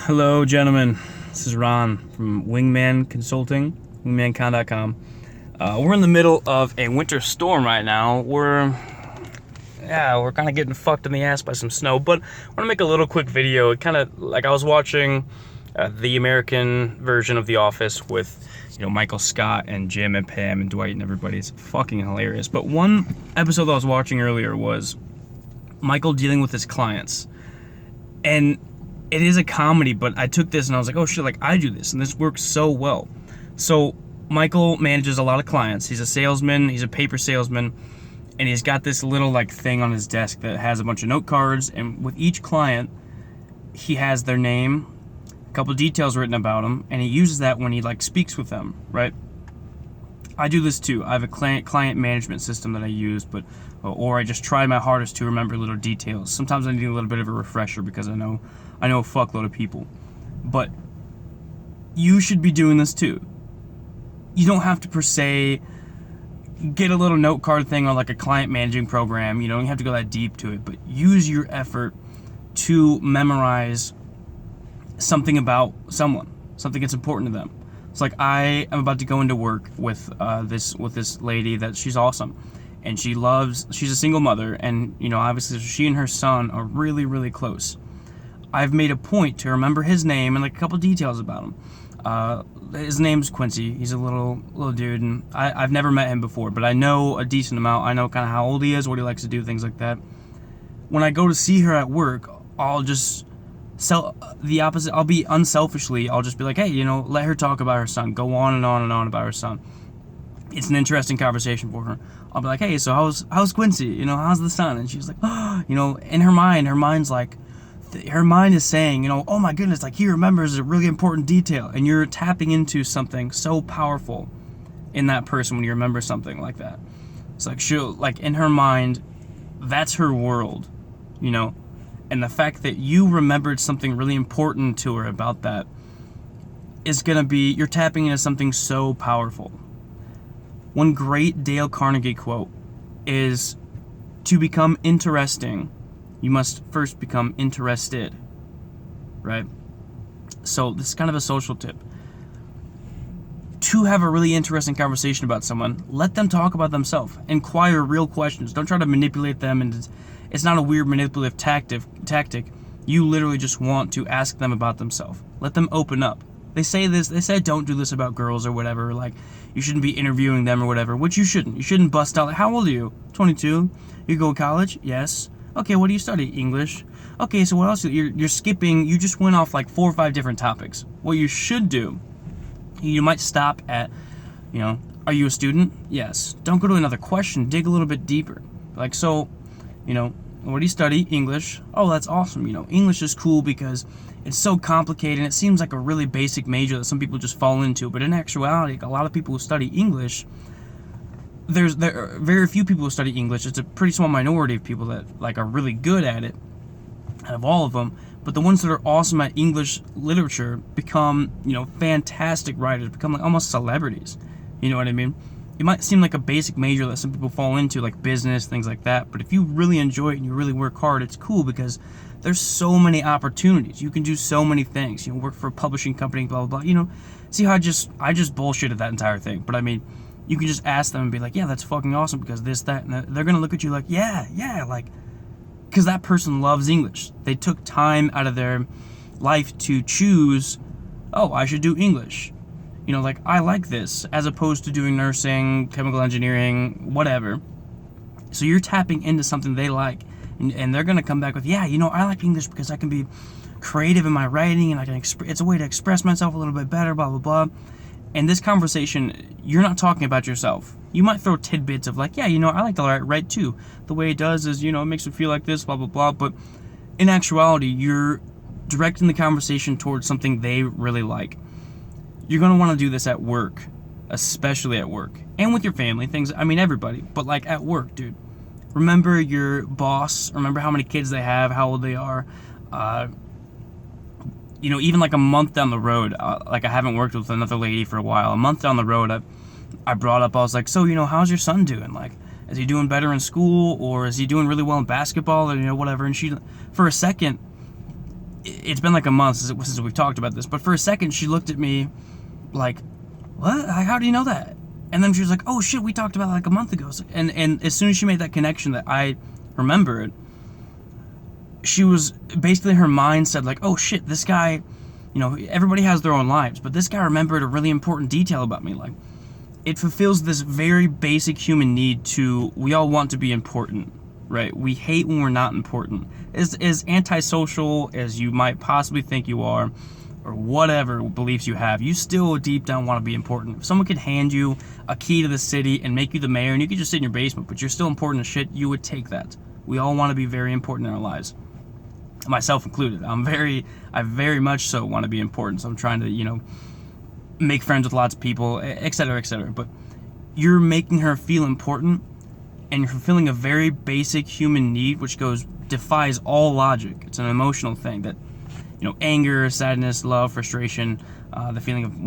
Hello, gentlemen. This is Ron from Wingman Consulting, wingmancon.com. We're in the middle of a winter storm right now. We're kind of getting fucked in the ass by some snow, but I want to make a little quick video. It kind of like I was watching the American version of The Office with, Michael Scott and Jim and Pam and Dwight and everybody. It's fucking hilarious. But one episode that I was watching earlier was Michael dealing with his clients. And it is a comedy, but I took this and I was like, oh shit, like I do this and this works so well. So Michael manages a lot of clients. He's a salesman, he's a paper salesman, and he's got this little like thing on his desk that has a bunch of note cards, and with each client, he has their name, a couple details written about them, and he uses that when he like speaks with them, right? I do this too. I have a client management system that I use, or I just try my hardest to remember little details. Sometimes I need a little bit of a refresher because I know a fuckload of people. But you should be doing this too. You don't have to per se get a little note card thing on like a client managing program. You don't have to go that deep to it, but use your effort to memorize something about someone, something that's important to them. It's like I am about to go into work with this lady that she's awesome, and she's a single mother, and obviously she and her son are really, really close. I've made a point to remember his name and like a couple details about him. His name's Quincy. He's a little dude, and I've never met him before, but I know a decent amount. I know kind of how old he is, what he likes to do, things like that. When I go to see her at work, I'll just sell the opposite. I'll be unselfishly, I'll just be like, hey, let her talk about her son. Go on and on and on about her son. It's an interesting conversation for her. I'll be like, hey, so how's Quincy? How's the son? And she's like, oh, in her mind's like, her mind is saying, oh my goodness, like he remembers a really important detail, and you're tapping into something so powerful in that person when you remember something like that. It's like like in her mind, that's her world, and the fact that you remembered something really important to her about that is gonna be, you're tapping into something so powerful. One great Dale Carnegie quote is, to become interesting, you must first become interested, right? So this is kind of a social tip. To have a really interesting conversation about someone, let them talk about themselves. Inquire real questions. Don't try to manipulate them, and it's not a weird manipulative tactic. You literally just want to ask them about themselves. Let them open up. They say don't do this about girls or whatever, like you shouldn't be interviewing them or whatever, which you shouldn't. You shouldn't bust out like, how old are you? 22? You go to college? Yes. Okay, what do you study? English. Okay, so what else? You're skipping, you just went off like 4 or 5 different topics. What you should do, you might stop at, are you a student? Yes. Don't go to another question, dig a little bit deeper. Like, so, what do you study? English. Oh, that's awesome. English is cool because it's so complicated and it seems like a really basic major that some people just fall into. But in actuality, a lot of people who study English, there are very few people who study English. It's a pretty small minority of people that like are really good at it out of all of them. But the ones that are awesome at English literature become, fantastic writers, become like almost celebrities. You know what I mean? It might seem like a basic major that some people fall into, like business, things like that. But if you really enjoy it and you really work hard, it's cool because there's so many opportunities. You can do so many things. Work for a publishing company, blah, blah, blah. See how I just bullshitted that entire thing. But I mean, you can just ask them and be like, yeah, that's fucking awesome because this, that, and they're going to look at you like, yeah, like, because that person loves English. They took time out of their life to choose, oh, I should do English. Like, I like this, as opposed to doing nursing, chemical engineering, whatever. So you're tapping into something they like, and they're going to come back with, yeah, I like English because I can be creative in my writing, and I can it's a way to express myself a little bit better, blah, blah, blah. And this conversation, you're not talking about yourself. You might throw tidbits of like, yeah, I like to write too. The way it does is, it makes me feel like this, blah, blah, blah. But in actuality, you're directing the conversation towards something they really like. You're going to want to do this at work, especially at work. And with your family, everybody. But like at work, dude. Remember your boss. Remember how many kids they have, how old they are. Even like a month down the road, like I haven't worked with another lady for a while. A month down the road, I brought up, I was like, so, how's your son doing? Like, is he doing better in school, or is he doing really well in basketball, or, whatever? And she, for a second, it's been like a month since we've talked about this, but for a second she looked at me like, what? How do you know that? And then she was like, oh shit, we talked about it like a month ago. And as soon as she made that connection that I remembered, she was basically, her mind said like, oh shit, this guy, everybody has their own lives, but this guy remembered a really important detail about me. Like, it fulfills this very basic human need we all want to be important, right? We hate when we're not important. As antisocial as you might possibly think you are, or whatever beliefs you have, you still deep down want to be important. If someone could hand you a key to the city and make you the mayor and you could just sit in your basement, but you're still important as shit, you would take that. We all want to be very important in our lives, myself included. I very much so want to be important, so I'm trying to, make friends with lots of people, etc., etc. But you're making her feel important, and you're fulfilling a very basic human need, which defies all logic. It's an emotional thing that, anger, sadness, love, frustration, the feeling of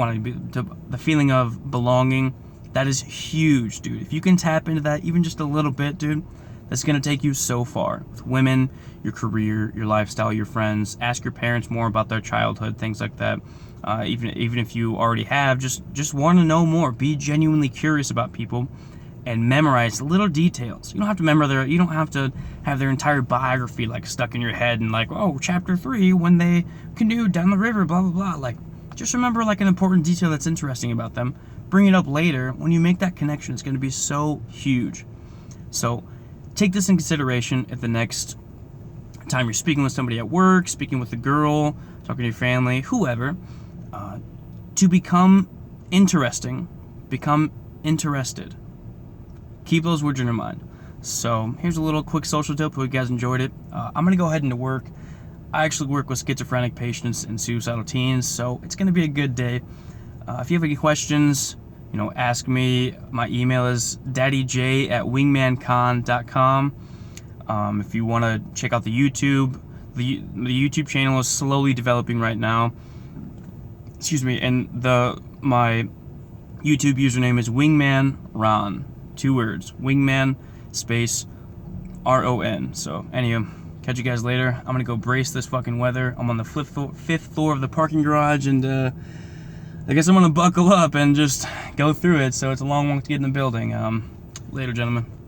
the feeling of belonging. That is huge, dude. If you can tap into that even just a little bit, dude, that's gonna take you so far. With women, your career, your lifestyle, your friends. Ask your parents more about their childhood, things like that. Even if you already have, just want to know more. Be genuinely curious about people, and memorize little details. You don't have to you don't have to have their entire biography like stuck in your head and like, oh, chapter 3 when they canoed down the river, blah blah blah. Like, just remember like an important detail that's interesting about them. Bring it up later. When you make that connection, it's going to be so huge. So take this in consideration at the next time you're speaking with somebody at work, speaking with a girl, talking to your family, whoever, to become interesting, become interested. Keep those words in your mind. So here's a little quick social tip. Hope you guys enjoyed it. I'm going to go ahead into work. I actually work with schizophrenic patients and suicidal teens, so it's going to be a good day. If you have any questions, ask me. My email is daddyj@wingmancon.com. If you want to check out the YouTube, the YouTube channel is slowly developing right now. Excuse me, and my YouTube username is Wingman Ron. 2 words, Wingman space RON. So anyway, catch you guys later. I'm gonna go brace this fucking weather. I'm on the 5th floor of the parking garage, and I guess I'm gonna buckle up and just go through it. So it's a long walk to get in the building. Later, gentlemen.